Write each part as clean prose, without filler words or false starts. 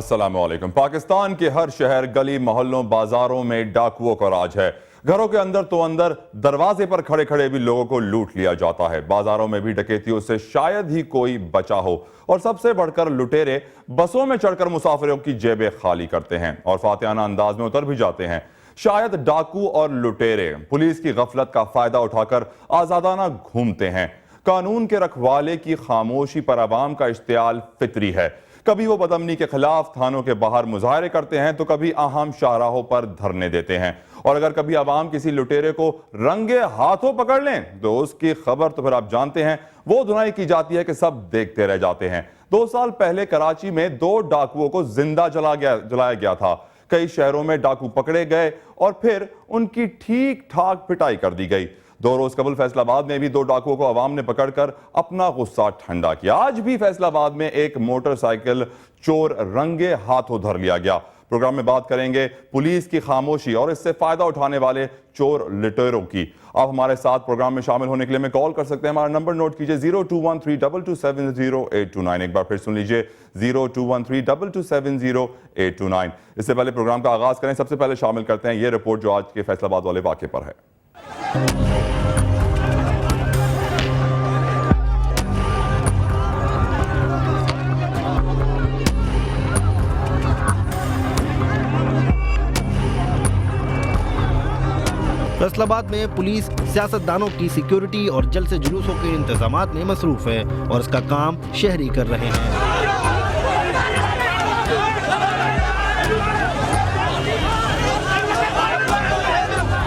अस्सलामुअलैकुम। पाकिस्तान के हर शहर, गली मोहल्लों, बाजारों में डाकुओं का राज है। घरों के अंदर तो अंदर, दरवाजे पर खड़े खड़े भी लोगों को लूट लिया जाता है। बाजारों में भी डकैतियों से शायद ही कोई बचा हो। और सबसे बढ़कर लुटेरे बसों में चढ़कर मुसाफिरों की जेबें खाली करते हैं और फातिहाना अंदाज में उतर भी जाते हैं। शायद डाकू और लुटेरे पुलिस की गफलत का फायदा उठाकर आजादाना घूमते हैं। कानून के रखवाले की खामोशी पर अवाम का इश्तियाल फितरी है। कभी वो बदअमनी के खिलाफ थानों के बाहर मुजाहरे करते हैं तो कभी अहम शाहराहों पर धरने देते हैं। और अगर कभी अवाम किसी लुटेरे को रंगे हाथों पकड़ लें तो उसकी खबर तो फिर आप जानते हैं वो धुनाई की जाती है कि सब देखते रह जाते हैं। 2 साल पहले कराची में 2 डाकुओं को जिंदा जलाया गया था। कई शहरों में डाकू पकड़े गए और फिर उनकी ठीक ठाक पिटाई कर दी गई। 2 रोज कबल फैसलाबाद में भी 2 डाकुओं को अवाम ने पकड़कर अपना गुस्सा ठंडा किया। आज भी फैसलाबाद में एक मोटरसाइकिल चोर रंगे हाथों धर लिया गया। प्रोग्राम में बात करेंगे पुलिस की खामोशी और इससे फायदा उठाने वाले चोर लुटेरों की। आप हमारे साथ प्रोग्राम में शामिल होने के लिए में कॉल कर सकते हैं। हमारा नंबर नोट कीजिए 021322700829। एक बार फिर सुन लीजिए 021322700829। इससे पहले प्रोग्राम का आगाज करें, सबसे पहले शामिल करते हैं ये रिपोर्ट जो आज के फैसलाबाद वाले वाक़े पर है। फैसलाबाद में पुलिस सियासतदानों की सिक्योरिटी और जलसे जुलूसों के इंतजामात में मसरूफ है और इसका काम शहरी कर रहे हैं।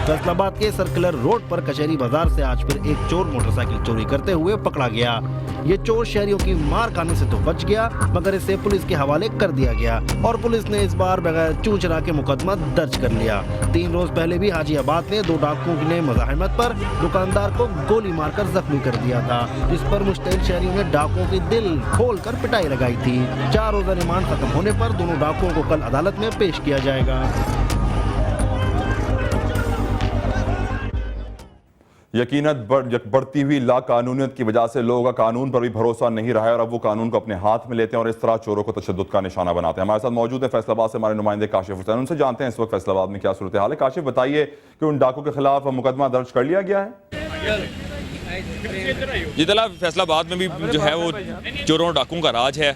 फैसलाबाद के सर्कुलर रोड पर कचहरी बाजार से आज फिर एक चोर मोटरसाइकिल चोरी करते हुए पकड़ा गया। ये चोर शहरियों की मार खाने से तो बच गया मगर इसे पुलिस के हवाले कर दिया गया और पुलिस ने इस बार बगैर चूं चरा के मुकदमा दर्ज कर लिया। 3 रोज पहले भी हाजियाबाद में 2 डाकुओं ने मुजाहिमत पर दुकानदार को गोली मारकर जख्मी कर दिया था, जिस पर मुश्तइल शहरियों ने डाकुओं की दिल खोलकर पिटाई लगाई थी। 4 रोजा रिमांड खत्म होने पर दोनों डाकुओं को कल अदालत में पेश किया जाएगा। यकीनन बढ़ती हुई लाकानूनियत की वजह से लोगों का कानून पर भी भरोसा नहीं रहा है और अब वो कानून को अपने हाथ में लेते हैं और इस तरह चोरों को तशद्दुद का निशाना बनाते हैं। हमारे साथ मौजूद है फैसलाबाद से हमारे नुमाइंदे काशिफ हुसैन, उनसे जानते हैं इस वक्त फैसलाबाद में क्या सूरत हाल है। काशिफ, बताइए कि उन डाकू के खिलाफ मुकदमा दर्ज कर लिया गया है? जी तला, फैसलाबाद में भी जो है वो चोरों डाकुओं का राज है।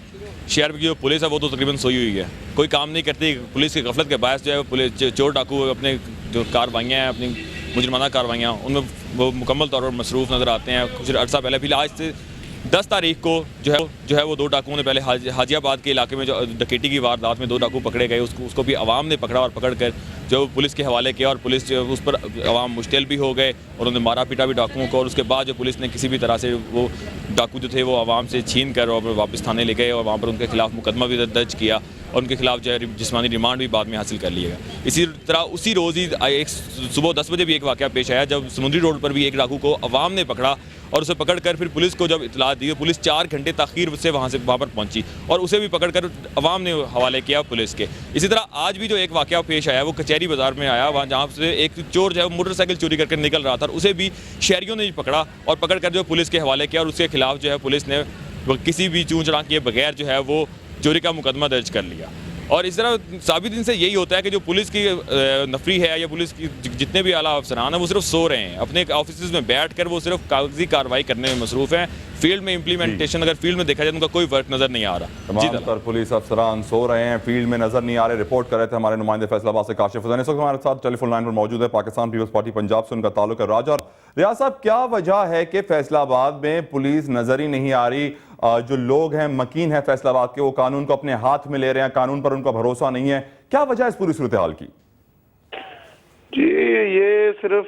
शहर की जो पुलिस है वो तो तकरीबन सोई हुई है, कोई काम नहीं करती। पुलिस की गफलत के बायस जो है पुलिस चोर डाकू अपने जो कार्रवाइयाँ हैं, अपनी मुजरमाना कार्रवाइयाँ, उनमें वो मुकम्मल तौर पर मसरूफ़ नज़र आते हैं। कुछ अर्सा पहले फिलहाल आज से 10 तारीख को जो है वो 2 डाकुओं ने पहले हाजियाबाद के इलाके में जो डकैती की वारदात में 2 डाकू पकड़े गए, उसको भी आवाम ने पकड़ा और पकड़ कर जो पुलिस के हवाले किया और पुलिस जो उस पर आवाम मुश्तिल भी हो गए और उन्होंने मारा पीटा भी डाकुओं को। और उसके बाद जो पुलिस ने किसी भी तरह से वो डाकू जो थे वो आवाम से छीन कर और वापस थाने ले गए और वहाँ पर उनके खिलाफ मुकदमा भी दर्ज किया और उनके खिलाफ जो है जिस्मानी रिमांड भी बाद में हासिल कर लिएगा। इसी तरह उसी रोज़ ही एक सुबह 10 बजे भी एक वाक़या पेश आया जब समुद्री रोड पर भी एक डाकू को आवाम ने पकड़ा और उसे पकड़कर फिर पुलिस को जब इतला दी, पुलिस 4 घंटे ताख़ीर से वहाँ पर पहुँची और उसे भी पकड़कर अवाम ने हवाले किया पुलिस के। इसी तरह आज भी जो एक वाक़या पेश आया वो कचहरी बाज़ार में आया, वहाँ जहाँ से एक चोर जो है मोटरसाइकिल चोरी करके निकल रहा था और उसे भी शहरियों ने पकड़ा और पकड़कर जो पुलिस के हवाले किया और उसके खिलाफ जो है पुलिस ने किसी भी चूं चढ़ा किए बगैर जो है वो चोरी का मुकदमा दर्ज कर लिया। और इस तरह साबित इनसे यही होता है कि जो पुलिस की नफरी है या पुलिस की जितने भी आला अफसरान हैं वो सिर्फ सो रहे हैं, अपने ऑफिस में बैठ कर वो सिर्फ कागजी कार्रवाई करने में मसरूफ़ हैं। फील्ड में इम्प्लीमेंटेशन अगर फील्ड में देखा जाए उनका कोई वर्क नजर नहीं आ रहा। तमाम तर पुलिस अफसरान सो रहे हैं, फील्ड में नजर नहीं आ रहे। रिपोर्ट कर रहे थे हमारे नुमाइंदे फैसलाबाद से काशिफ हुसैन। इस वक्त हमारे साथ टेलीफोन लाइन पर मौजूद है पाकिस्तान पीपल्स पार्टी पंजाब से उनका ताल्लुक है राजा। रियाज साहब, क्या वजह है कि फैसलाबाद में पुलिस नजर ही नहीं आ रही? जो लोग हैं मकीन है फैसलाबाद के, वो कानून को अपने हाथ में ले रहे हैं, कानून पर उनका भरोसा नहीं है। क्या वजह है इस पूरी सूरत हाल की? जी, ये सिर्फ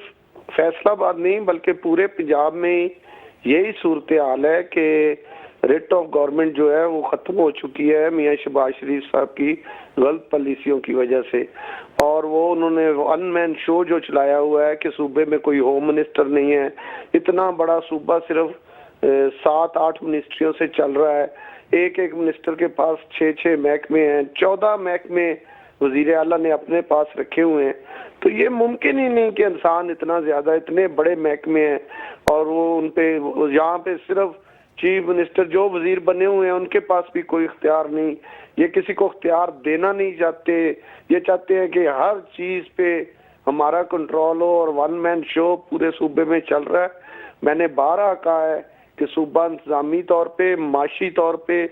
फैसलाबाद नहीं बल्कि पूरे पंजाब में यही सूरत हाल है कि रिट ऑफ गवर्नमेंट जो है वो खत्म हो चुकी है मियां शहबाज शरीफ साहब की गलत पॉलिसियों की वजह से। और वो उन्होंने वन मैन शो जो चलाया हुआ है कि सूबे में कोई होम मिनिस्टर नहीं है। इतना बड़ा सूबा सिर्फ 7-8 मिनिस्ट्रियों से चल रहा है। एक मिनिस्टर के पास 6 महकमे हैं, 14 महकमे वजीर आला ने अपने पास रखे हुए हैं। तो ये मुमकिन ही नहीं कि इंसान इतना ज्यादा इतने बड़े महकमे हैं और वो उन पे यहाँ पे सिर्फ चीफ मिनिस्टर जो वजीर बने हुए हैं उनके पास भी कोई इख्तियार नहीं, ये किसी को इख्तियार देना नहीं चाहते। ये चाहते हैं कि हर चीज पे हमारा कंट्रोल हो और वन मैन शो पूरे सूबे में चल रहा है। मैंने 12 कहा है कि सूबा इंतजामी तौर पे, माशी तौर पे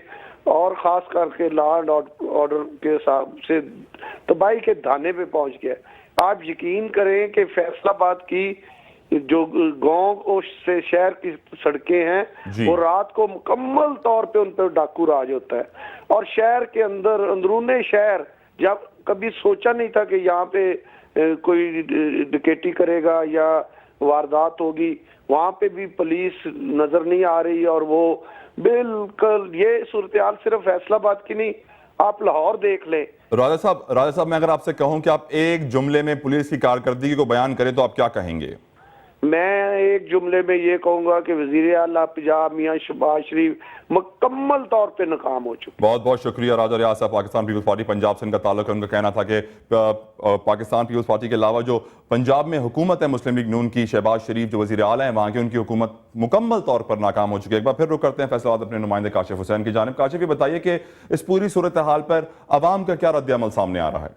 और खास करके लॉ एंड ऑर्डर के हिसाब से तबाही के धाने पे पहुंच गया। आप यकीन करें कि फैसलाबाद की जो गांव से शहर की सड़कें हैं वो रात को मुकम्मल तौर पे उन पर डाकू राज होता है। और शहर के अंदर अंदरूने शहर जब कभी सोचा नहीं था कि यहाँ पे कोई डकैती करेगा या वारदात होगी, वहां पे भी पुलिस नजर नहीं आ रही। और वो बिल्कुल ये सूरत हाल सिर्फ फैसलाबाद की नहीं, आप लाहौर देख लें। राजा साहब मैं अगर आपसे कहूं कि आप एक जुमले में पुलिस की कारकर्दगी को बयान करें तो आप क्या कहेंगे? मैं एक जुमले में ये कहूंगा कि वजीर आला पंजाब मियां शहबाज शरीफ मुकम्मल तौर पे नाकाम हो चुके। बहुत बहुत शुक्रिया राजा रियाज साहब। पाकिस्तान पीपल्स पार्टी पंजाब से इनका ताल्लुक है। उनका कहना था कि पाकिस्तान पीपल्स पार्टी के अलावा जो पंजाब में हुकूमत है मुस्लिम लीग नून की, शहबाज शरीफ जो वजीर आला है वहाँ की, उनकी हुकूमत मुकम्मल तौर पर नाकाम हो चुकी है। एक बार फिर रुक करते हैं फैसलाबाद अपने नुमाइंदे काशिफ हुसैन की जानिब। काशिफ, ये बताइए कि इस पूरी सूरत हाल पर अवाम का क्या रद्द-ए-अमल सामने आ रहा है?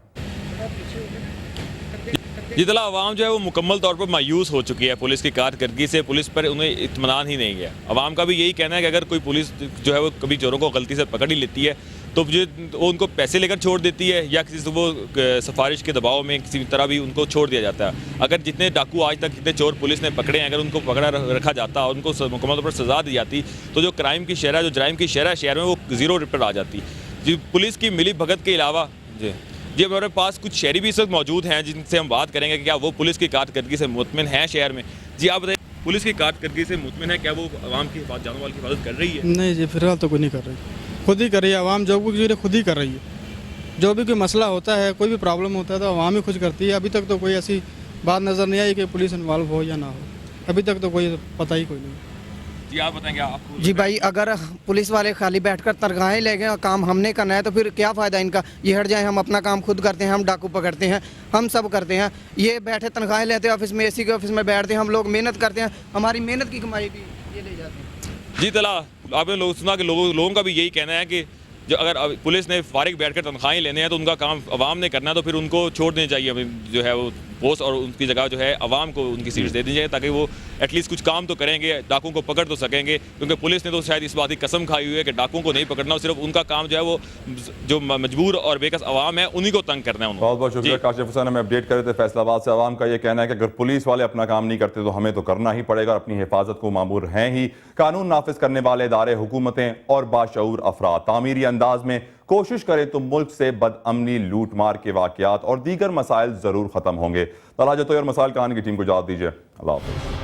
जितना आवाम जो है वो मुकम्मल तौर पर मायूस हो चुकी है पुलिस की कारकर्दगी से। पुलिस पर उन्हें इत्मीनान ही नहीं है। आवाम का भी यही कहना है कि अगर कोई पुलिस जो है वो कभी चोरों को गलती से पकड़ ही लेती है तो वो उनको पैसे लेकर छोड़ देती है या किसी से वो सिफारिश के दबाव में किसी तरह भी उनको छोड़ दिया जाता है। अगर जितने डाकू आज तक जितने चोर पुलिस ने पकड़े हैं, अगर उनको पकड़ा रखा जाता और उनको मुकम्मल तौर पर सजा दी जाती तो जो क्राइम की शरह, जो जराइम की शरह शहर में वो जीरो पर आ जाती। जी, पुलिस की मिली भगत के अलावा जी हमारे पास कुछ शहरी भी इस वक्त मौजूद हैं जिनसे हम बात करेंगे कि क्या वो पुलिस की कारकर्दगी से मुतमिन हैं शहर में। जी आप बताइए, पुलिस की कारकर्दगी से मुतमिन है? क्या वो आवाम की जानों वालों की हिफाजत कर रही है? नहीं जी, फिलहाल तो कोई नहीं कर रही, खुद ही कर रही है। आवाम जो भी खुद ही कर रही है। जो भी कोई मसला होता है, कोई भी प्रॉब्लम होता है तो आवाम ही खुद करती है। अभी तक तो कोई ऐसी बात नज़र नहीं आई कि पुलिस इन्वॉल्व हो या ना हो। अभी तक तो कोई पता ही कोई नहीं। जी आप बताएंगे आपको? जी भाई, अगर पुलिस वाले खाली बैठकर तनख्वाहें ले गए और काम हमने करना है तो फिर क्या फ़ायदा इनका? ये हट जाए, हम अपना काम खुद करते हैं, हम डाकू पकड़ते हैं, हम सब करते हैं। ये बैठे तनख्वाहें लेते हैं ऑफिस में, एसी के ऑफिस में बैठते हैं, हम लोग मेहनत करते हैं, हमारी मेहनत की कमाई भी ये ले जाते हैं। जी तला आपने सुना कि लोगों का भी यही कहना है कि जो अगर पुलिस ने फारिग बैठकर तनख्वाहें लेने हैं तो उनका काम आवाम ने करना है तो फिर उनको छोड़ देनी चाहिए जो है वो पोस्ट, और उनकी जगह जो है आवाम को उनकी सीट्स दे दी जाए ताकि वो एटलीस्ट कुछ काम तो करेंगे, डाकुओं को पकड़ तो सकेंगे। क्योंकि पुलिस ने तो शायद इस बात की कसम खाई हुई है कि डाकुओं को नहीं पकड़ना, सिर्फ उनका काम जो है वो जो मजबूर और बेकस आवाम है उन्हीं को तंग करना है। बहुत बहुत शुक्रिया काशिफ हुसैन। हमें अपडेट कर रहे थे फैसलाबाद से। आवाम का ये कहना है कि अगर पुलिस वाले अपना काम नहीं करते तो हमें तो करना ही पड़ेगा, अपनी हिफाजत को मामूर हैं ही। कानून नाफिज करने वाले इदारे, हुकूमतें और बाशऊर अफराद तामीरी अंदाज में कोशिश करें तो मुल्क से बदअमनी, लूट मार के वाकयात और दीगर मसाइल जरूर खत्म होंगे। तलाजत और मसाइल कहानी की टीम को इजाजत दीजिए। अल्लाह हाफ़िज़।